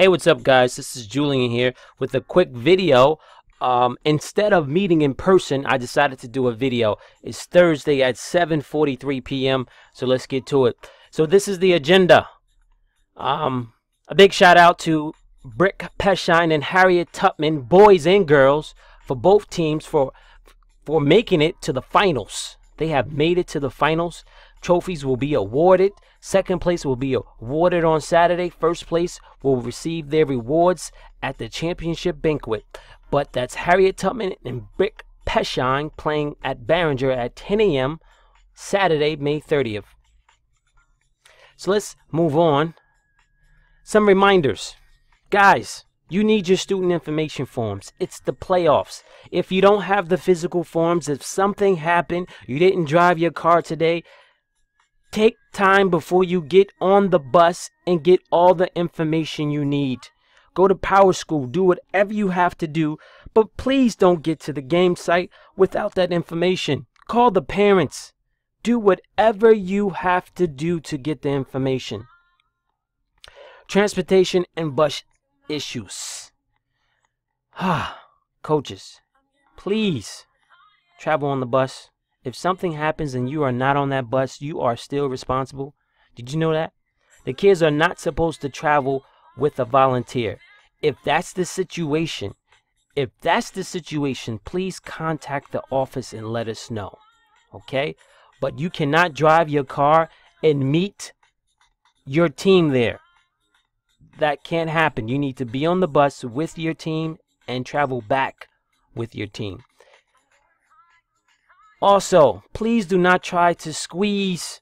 Hey, what's up, guys? This is Julian here with a quick video. Instead of meeting in person, I decided to do a video. It's Thursday at 7:43 p.m. So let's get to it. So this is the agenda. A big shout out to Peshine and Harriet Tubman, boys and girls, for both teams for making it to the finals. They have made it to the finals. Trophies will be awarded. Second place will be awarded on Saturday. First place will receive their rewards at the championship banquet. But that's Harriet Tubman and Peshine playing at Barringer at 10 a.m. Saturday, May 30th. So let's move on. Some reminders. Guys, you need your student information forms. It's the playoffs. If you don't have the physical forms, if something happened, you didn't drive your car today, take time before you get on the bus and get all the information you need. Go to Power School, do whatever you have to do, but please don't get to the game site without that information. Call the parents. Do whatever you have to do to get the information. Transportation and bus issues. Coaches, please travel on the bus. If something happens and you are not on that bus, you are still responsible. Did you know that? The kids are not supposed to travel with a volunteer. If that's the situation, please contact the office and let us know. Okay? But you cannot drive your car and meet your team there. That can't happen. You need to be on the bus with your team and travel back with your team. Also, please do not try to squeeze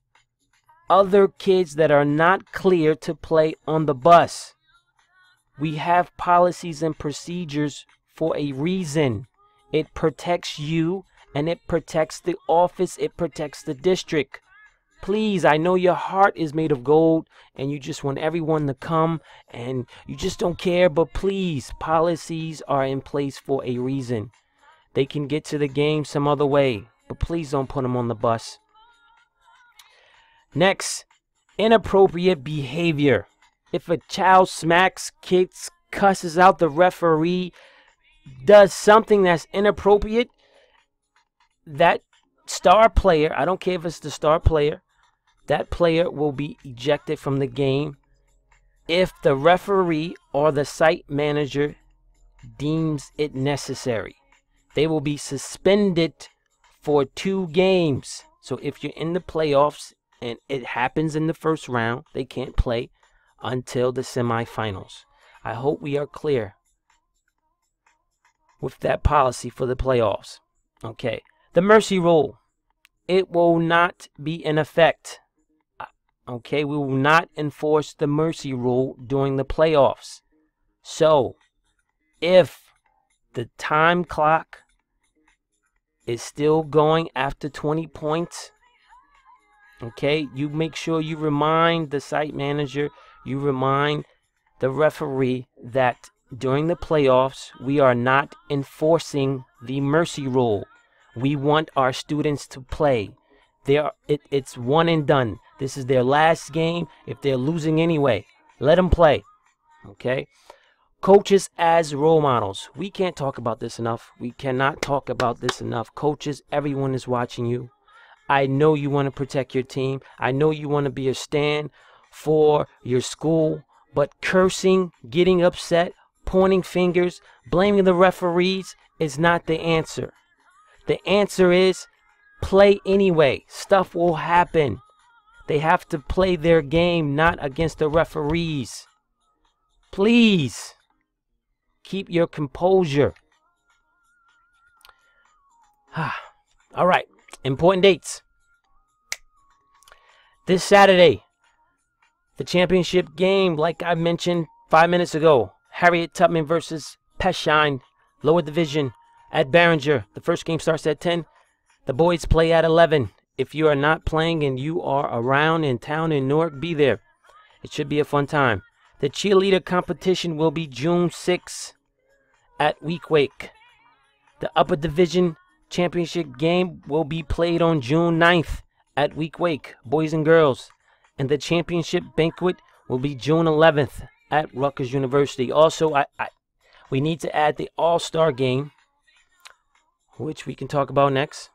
other kids that are not clear to play on the bus. We have policies and procedures for a reason. It protects you and it protects the office. It protects the district. Please, I know your heart is made of gold and you just want everyone to come and you just don't care, but please, policies are in place for a reason. They can get to the game some other way, but please don't put them on the bus. Next, inappropriate behavior. If a child smacks, kicks, cusses out the referee, does something that's inappropriate, that star player, I don't care if it's the star player, that player will be ejected from the game if the referee or the site manager deems it necessary. They will be suspended for 2 games. So if you're in the playoffs and it happens in the first round, they can't play until the semifinals. I hope we are clear with that policy for the playoffs. Okay. The mercy rule. It will not be in effect. Okay, we will not enforce the mercy rule during the playoffs. So, if the time clock is still going after 20 points, okay, you make sure you remind the site manager, you remind the referee that during the playoffs, we are not enforcing the mercy rule. We want our students to play. It's one and done. This is their last game. If they're losing anyway, let them play. Okay? Coaches as role models. We can't talk about this enough. We cannot talk about this enough. Coaches, everyone is watching you. I know you want to protect your team. I know you want to be a stand for your school. But cursing, getting upset, pointing fingers, blaming the referees is not the answer. The answer is play anyway. Stuff will happen. They have to play their game, not against the referees. Please keep your composure. All right. Important dates. This Saturday, the championship game, like I mentioned 5 minutes ago. Harriet Tubman versus Peshine, lower division at Barringer. The first game starts at 10. The boys play at 11. If you are not playing and you are around in town in Newark, be there. It should be a fun time. The cheerleader competition will be June 6th at Weequahic. The upper division championship game will be played on June 9th at Weequahic, boys and girls. And the championship banquet will be June 11th at Rutgers University. Also, we need to add the AllStar Game, which we can talk about next.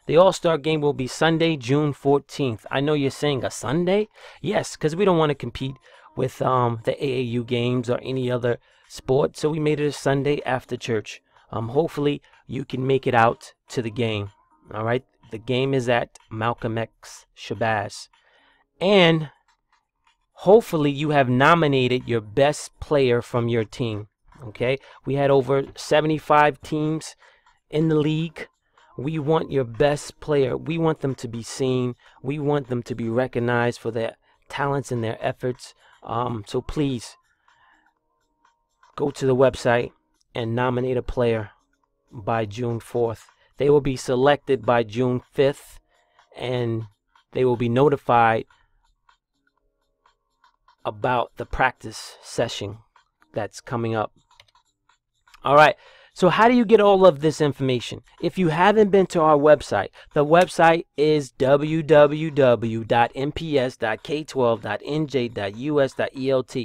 The AllStar Game will be Sunday, June 14th. I know you're saying a Sunday? Yes, because we don't want to compete with the AAU games or any other sport, so we made it a Sunday after church. Hopefully, you can make it out to the game. All right? The game is at Malcolm X Shabazz. And hopefully, you have nominated your best player from your team. Okay? We had over 75 teams in the league. We want your best player. We want them to be seen. We want them to be recognized for their talents and their efforts. So please go to the website and nominate a player by June 4th. They will be selected by June 5th, and they will be notified about the practice session that's coming up. All right. So how do you get all of this information? If you haven't been to our website, the website is www.mps.k12.nj.us.elt.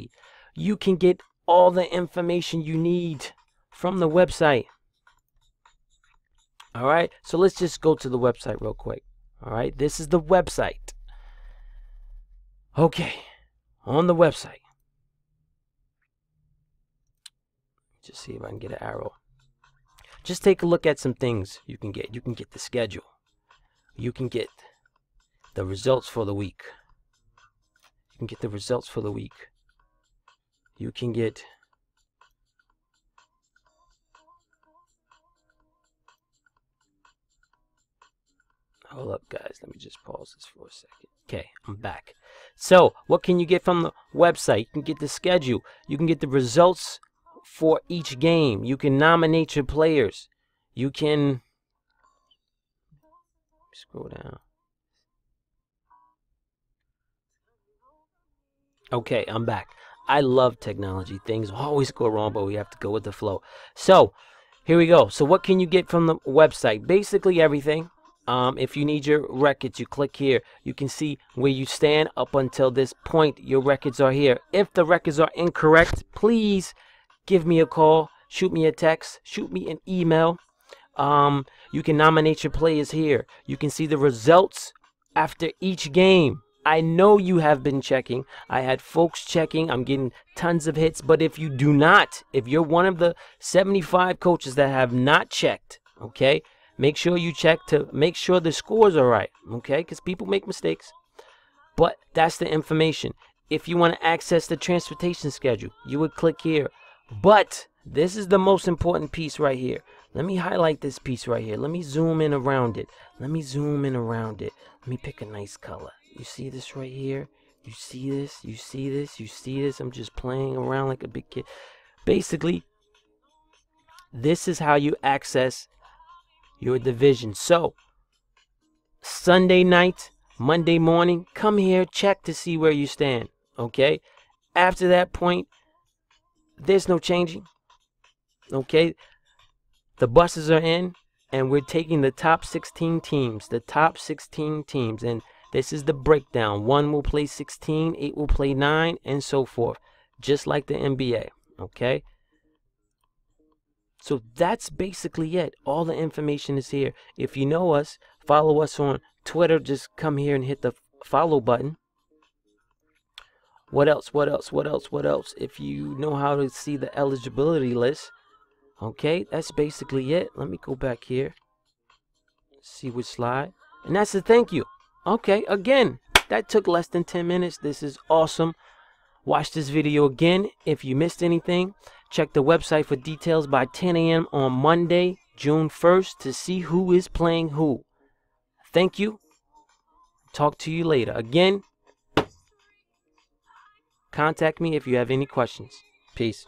You can get all the information you need from the website. All right, so let's just go to the website real quick. All right, this is the website. Okay, on the website. Just see if I can get an arrow. Just take a look at some things you can get. You can get the schedule. You can get the results for the week. You can get the results for the week. You can get hold up, guys. Let me just pause this for a second. Okay, I'm back. So, what can you get from the website? You can get the schedule. You can get the results for each game. You can nominate your players. You can scroll down. Okay, I'm back. I love technology. Things always go wrong, but we have to go with the flow. So, here we go. So, what can you get from the website? Basically everything. If you need your records, you click here. You can see where you stand up until this point. Your records are here. If the records are incorrect, please give me a call, shoot me a text, shoot me an email. You can nominate your players here. You can see the results after each game. I know you have been checking. I had folks checking. I'm getting tons of hits. But if you do not, if you're one of the 75 coaches that have not checked, okay, make sure you check to make sure the scores are right, okay, because people make mistakes. But that's the information. If you want to access the transportation schedule, you would click here. But this is the most important piece right here. Let me highlight this piece right here. Let me zoom in around it. Let me zoom in around it. Let me pick a nice color. You see this right here? You see this? You see this? You see this? I'm just playing around like a big kid. Basically, this is how you access your division. So, Sunday night, Monday morning, come here, check to see where you stand. Okay? After that point, there's no changing. Okay? The buses are in, and we're taking the top 16 teams. The top 16 teams. And this is the breakdown. 1 will play 16, 8 will play 9, and so forth. Just like the NBA. Okay? So that's basically it. All the information is here. If you know us, follow us on Twitter. Just come here and hit the follow button. What else? What else? What else? What else? If you know how to see the eligibility list, okay, that's basically it. Let me go back here. See which slide. And that's a thank you. Okay, again, that took less than 10 minutes. This is awesome. Watch this video again. If you missed anything, check the website for details by 10 a.m. on Monday, June 1st to see who is playing who. Thank you. Talk to you later. Again, contact me if you have any questions. Peace.